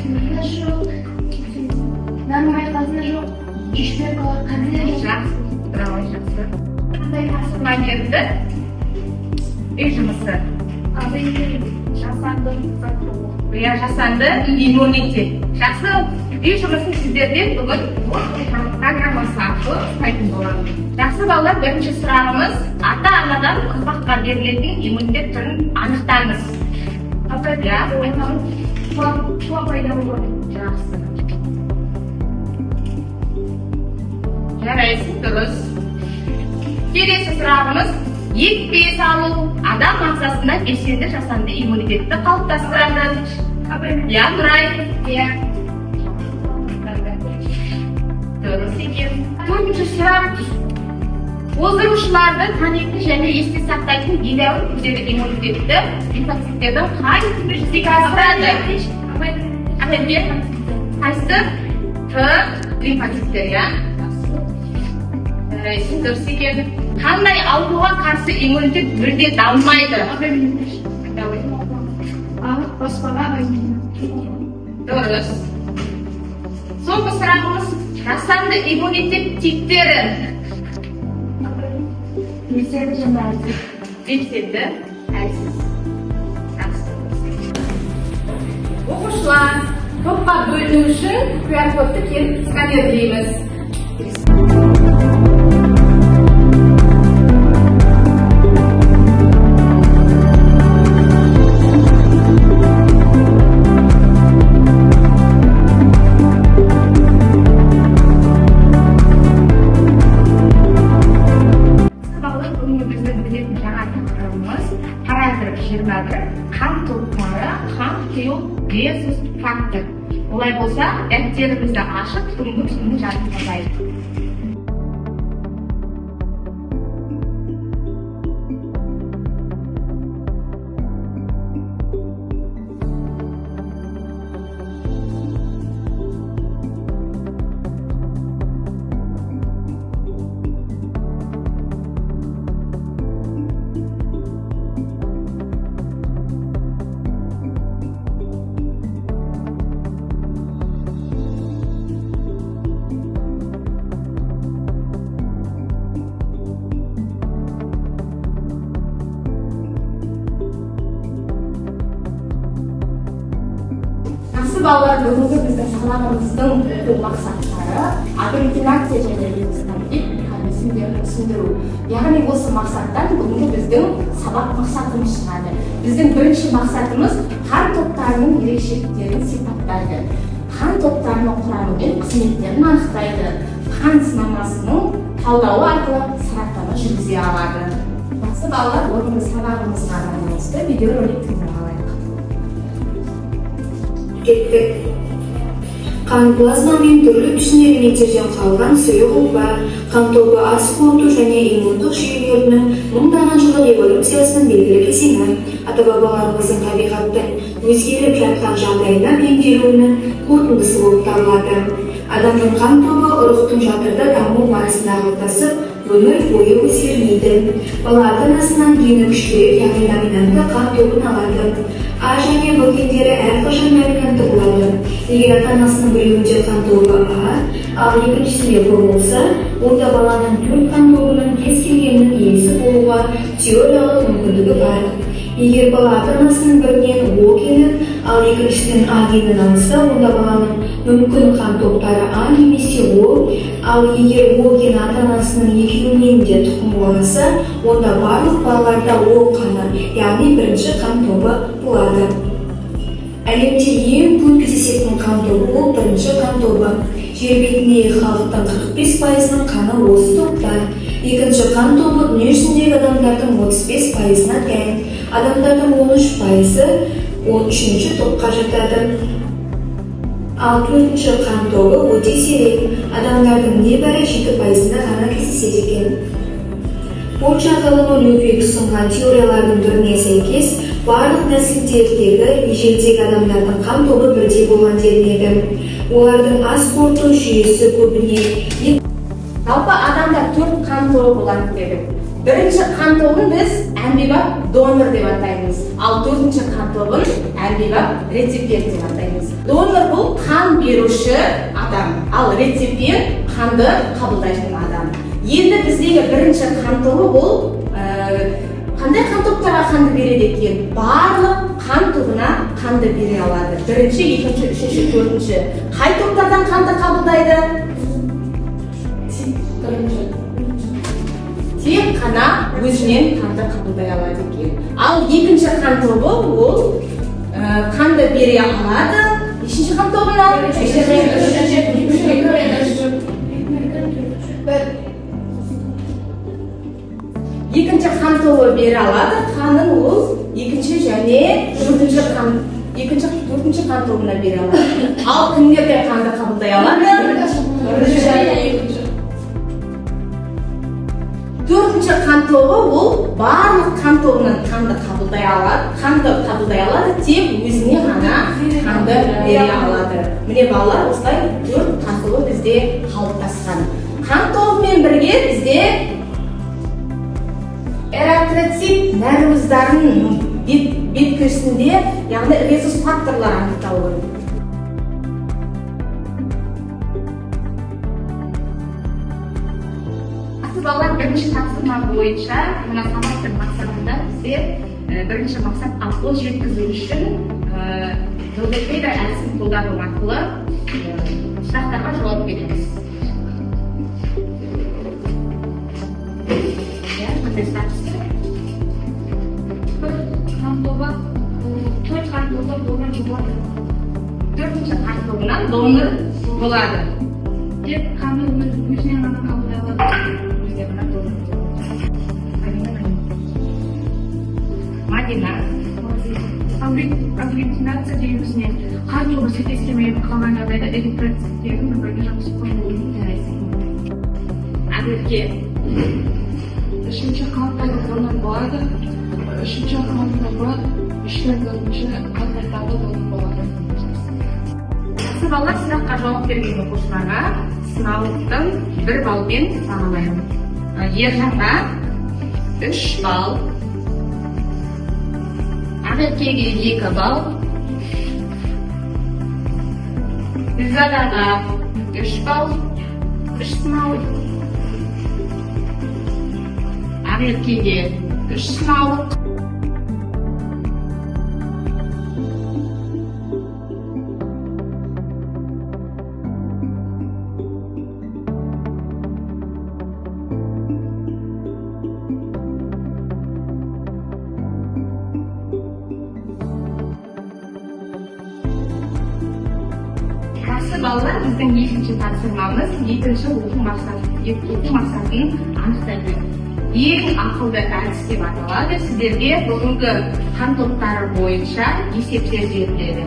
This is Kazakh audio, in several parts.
Kızında yok. Normal kızında yok. İşler var. Kızında yok. Жақсы, bravo, жақсы. Қандай тапсырма берді? Үй жұмысы. Иә, жасанды иммунитет. Жақсы, үй жұмысын сіздерден бүгін программасы арқылы ұстайтын боламыз. Жақсы балалар, бірінші сұрағымыз ата-анадан ұрпаққа берілетін иммунитет түрін анықтаңыз. Иә, туа пайда болады. Жақсы. Жарайсың, дұрыс. Келесі сұрағымыз екпе салу адам ағзасында белсенді жасанды иммунитетті қалыптастырады. Иә, Нұрай. Иә. Дұрыс екен. Төртінші сұрақ. Оздырушыларды танитын және есте сақтайтын едәуір күрделі иммунитетті лимфоциттердің қайсысы жүзеге асырады? Қайсысы? Лимфоциттер, иә. Жарайсың, дұрыс екен. Қандай ауруға қарсы иммунитет бірден дамымайды? Дұрыс. Соңғы сұрағымыз жасанды иммунитет типтері. Белсенді және әлсіз. Белсенді, әлсіз. Оқушылар, топқа бөліну үшін QR-кодты келіп сканерлейміз. Қан топтары, қан құю резус фактор. Олай болса, дәптерімізді ашып, түнгі жазып жазайық. Балалар, бүгінгі біздің сабағымыздың мақсаттары агглютинация және лимфоцит механизмдерін түсіндіру. Яғни осы мақсаттан бүгінгі біздің сабақ мақсатымыз шығады. Біздің бірінші мақсатымыз қан топтарының ерекшеліктерін сипаттайды. Қан топтарының құрамы мен қызметтерін анықтайды. Қан сынамасының талдауы арқылы сараптама жүргізе алады. Жақсы балалар, бүгінгі сабағымызға байланысты видеоролик тыңдап алайық. Кеттік. Қан плазмамен түрлі пішін элементтерден қалған сұйық ұлпа, қан тобы ас қорыту және иммундық жүйелерінің мыңдаған жылдық эволюциясының белгілі кезеңі, ата-бабаларымыздың табиғаттың өзгеріп жатқан жағдайына бейімделуінің қорытындысы болып табылады. Адамның қан тобы ұрықтың жатырда даму барысында қалыптасып, өмір бойы өзгермейді. Бала ата-анасынан гені күштірек, яғни доминантты қан тобын алады. А және Б гендері әрқашан доминантты болады. Егер ата-анасының біреуінде қан тобы А, ал екіншісінде Б болса, онда баланың төрт қан тобының кез келгенінің иесі болуға теориялық мүмкіндігі бар. Егер бала ата-анасының бірінен О гені, ал екіншісінен А генін алса, онда баланың мүмкін қан топтары А немесе О, ал егер О гені ата-анасының екеуінен де тұқым болса, онда барлық балаларда О қаны, яғни бірінші қан тобы болады. Әлемде ең көп кездесетін қан тобы ол бірінші қан тобы. Жер бетіндегі халықтың 45%-ның қаны осы топта. Екінші қан тобы дүние жүзіндегі адамдардың 35%-на тән. Адамдардың 13%-ы 13-ші топқа жатады. Ал төртінші қан тобы өте сирек. Адамдардың небәрі 7%-на ғана кездеседі екен. Польша ғалымы Людвиг ұсынған теориялардың біріне сәйкес, барлық нәсілдердегі ежелдегі адамдардың қан тобы бірдей болған делінеді. Олардың ас қорыту жүйесі көбіне. Жалпы адамда 4 қан тобы болады дедік. Бірінші қан тобын біз әмбебап донор деп атаймыз, ал төртінші қан тобын әмбебап реципиент деп атаймыз. Донор бұл қан беруші адам, ал реципиент қанды қабылдайтын адам. Енді біздегі бірінші қан тобы бұл қандай қан топтарға қанды береді екен? Барлық қан тобына қанды бере алады. Бірінші, екінші, үшінші, төртінші. Қай топтардан қанды қабылдайды? Тек қана өзінен қанды қабылдай алады екен. Ал екінші қан тобы ол қанды бере алады. Екінші қан тобына екінші қан тобы бере алады. Қанын ол екінші және төртінші қан тобына бере алады. Ал кімдерде қанды қабылдай алады? Төртінші қан тобы ол барлық қан тобынан қанды қабылдай алады, тек өзіне ғана қанды бере алады. Міне балалар, осылай төрт қан тобы бізде қалыптасқан. Қан тобымен бірге бізде эритроцит нәруыздарының беткішінде, яғни резус факторлар анықталды. Балалар бірінші тапсырма бойынша мына сабақтың мақсатында бізде бірінші мақсат қол жеткізу үшін логопеда әдісін қолдану арқылы сұрақтарға жауап береміз. Төртінші қан тобынан донор болады. Тек қаны өзінен ғана қабылдай алады. Мадина, агглютинация жүйесіне қан тобы сәйкес келмей қалған жағдайда эритроциттердің бірге жұмыс қойылуын тәрізді. Әдетте үшінші қан тобы донор болады, үшінші қан тобы төртінші қан тобы донор болады. Балалар сұраққа жауап берген оқушыларға сынаулықтың 1 баллмен бағалаймыз. Ержанға 3 балл, Ақеркеге 2 балл, Гүлзадаға 3 балл, 3 сынау, Ақеркеге 3 сынаулық, балалар, біздің екінші тапсырмамыз екінші оқу мақсатын анықтайды. Ең ақылды әдіс деп аталады. Сіздерге бүгінгі қан топтары бойынша есептер беріледі.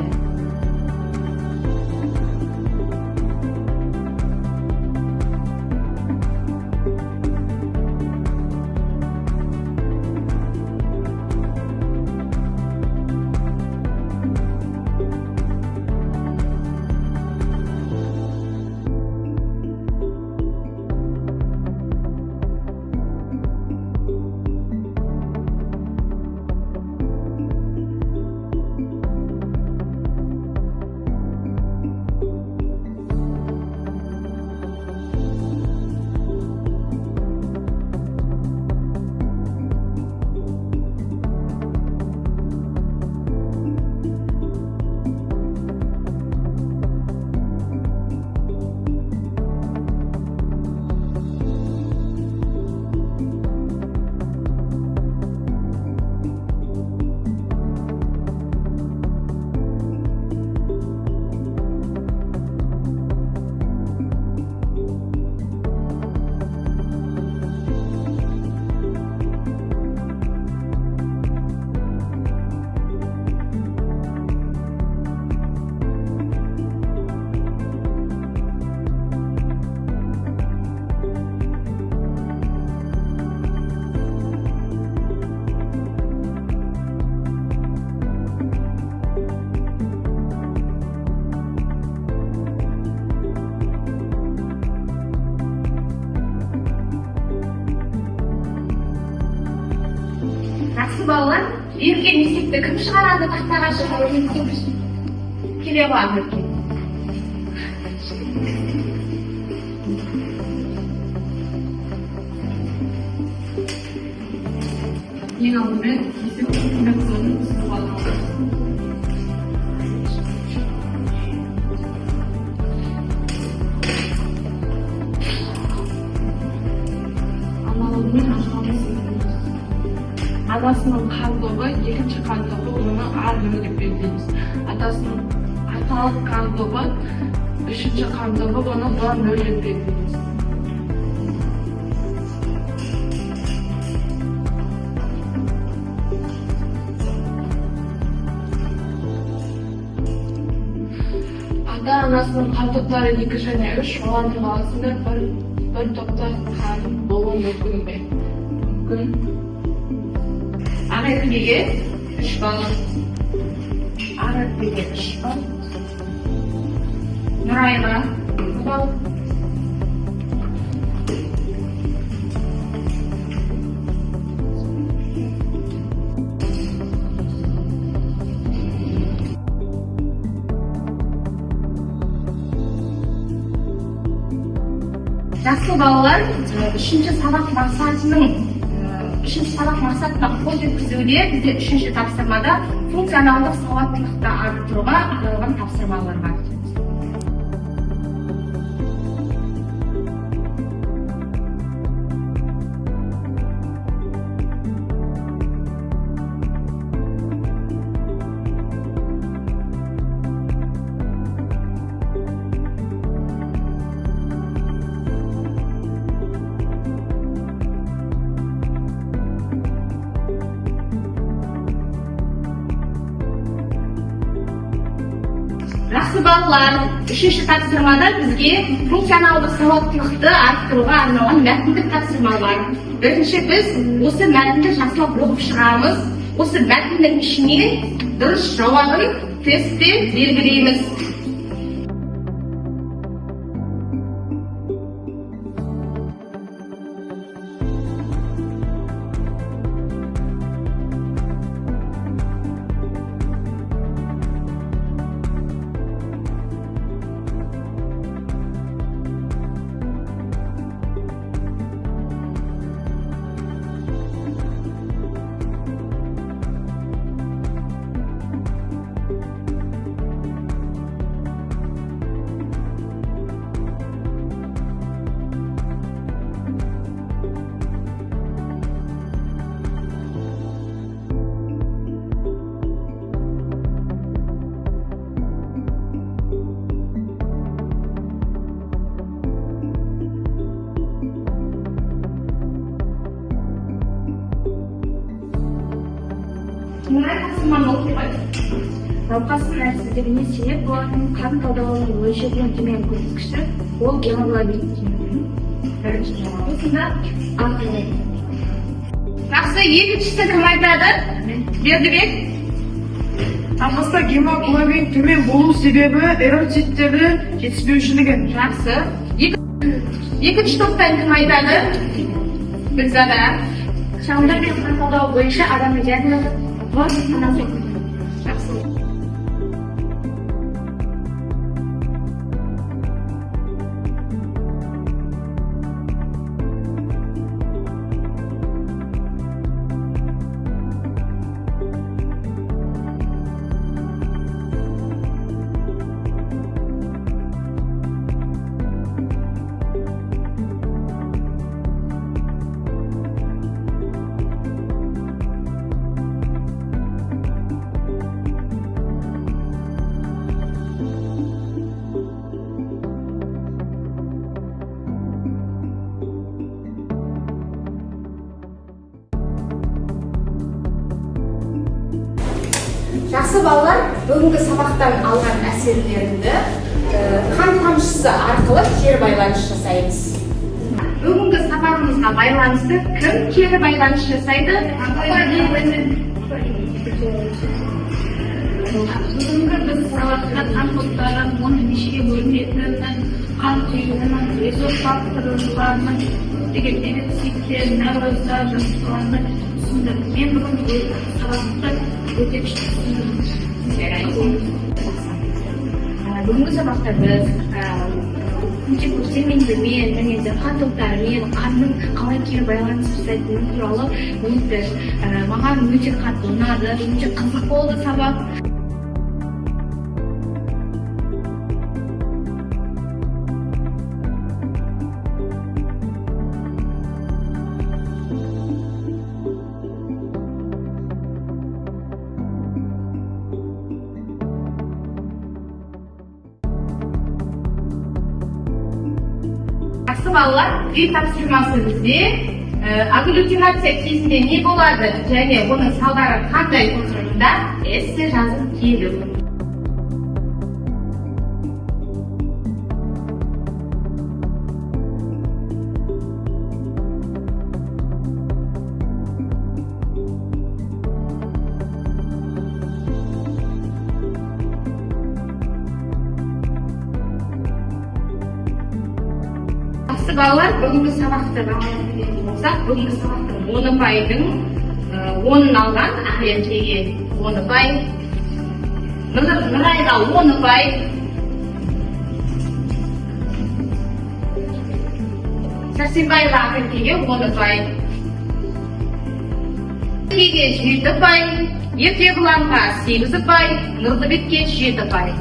Жақсы балалар, берілген есепті кім шығарады тақтаға шығару? келе жатыр екен. Ең алдымен есеп комбинационын сызып аламыз. Аналогымен ашқанды сызамыз. Анасының қалдығы, екінші қалдығы оны А0 деп белгілейміз. Атасының аталық қалдығы, үшінші қалдығы оны B0 деп белгілейміз. Ата-анасының қалдықтары 2 және 3 олардың арасында бір топта қалып болуы мүмкін бе? Мүмкін. Ағайбекеге 3 балл. Ағайбекеге 3 балл. Нұрайға 2 балл. Жақсы балалар, үшінші сабақ мақсатына қол жеткізуде бізде үшінші тапсырмада функционалдық сауаттылықты арттыруға арналған тапсырмалар бар. Жақсы балалар, үшінші тапсырмада бізге функционалдық сауаттылықты арттыруға арналған мәтіндік тапсырма бар. Бірінші біз осы мәтінді жақсылап оқып шығамыз. Осы мәтіннің ішіне дұрыс жауабын тестте белгілейміз. Мұнай тапсырманы оқиды. Науқастың әлсіздігіне себеп болатын қан талдауының мөлшерден төмен көрсеткіші ол гемоглобин. Бірінші жауабы осында А. Жақсы, екіншісі кім айтады? Бердібек. Науқаста гемоглобин төмен болу себебі эритроциттердің жетіспеушілігі. Жақсы. Екінші топтан кім айтады? Гүлзада. Шағымдар мен қан талдауы бойынша адамның диагнозы анасы. Жақсы. Жақсы балалар, бүгінгі сабақтан алған әсерлеріңді қан тамшысы арқылы кері байланыс жасаймыз. Бүгінгі сабағымызға байланысты кім кері байланыс жасайды? Бүгінгі біз сабақта қан топтарын, оның нешеге бөлінетінін, қан құйылының, резус факторларының, деген эритроциттер, невроздар, жасушаларды түсіндім. Мен бүгін сабақты өте күшті түсіндім. бүгінгі сабақта біз күнтек терминдермен және де қатылықтармен қанның қалай кері байланысып жасайтыны туралы өтті. Маған өте қатты ұнады, өте қызық болды сабақ. Жақсы балалар, үй тапсырмасы бізде агглютинация кезінде не болады және оның салдары қандай тақырыбында эссе жазып келу. Жақсы балалар, бүгінгі сабақты бағалайтын болсақ, бүгінгі сабақтың 10 пайдың 10-ын алған, Ахиретеге 10 пай, Нұрайға 10 пай, Сәрсенбайға Ахиретеге 10 пай, Еркеге 7 пай, Еркебұланға 8 пай, Нұрдыбекке 7 пай.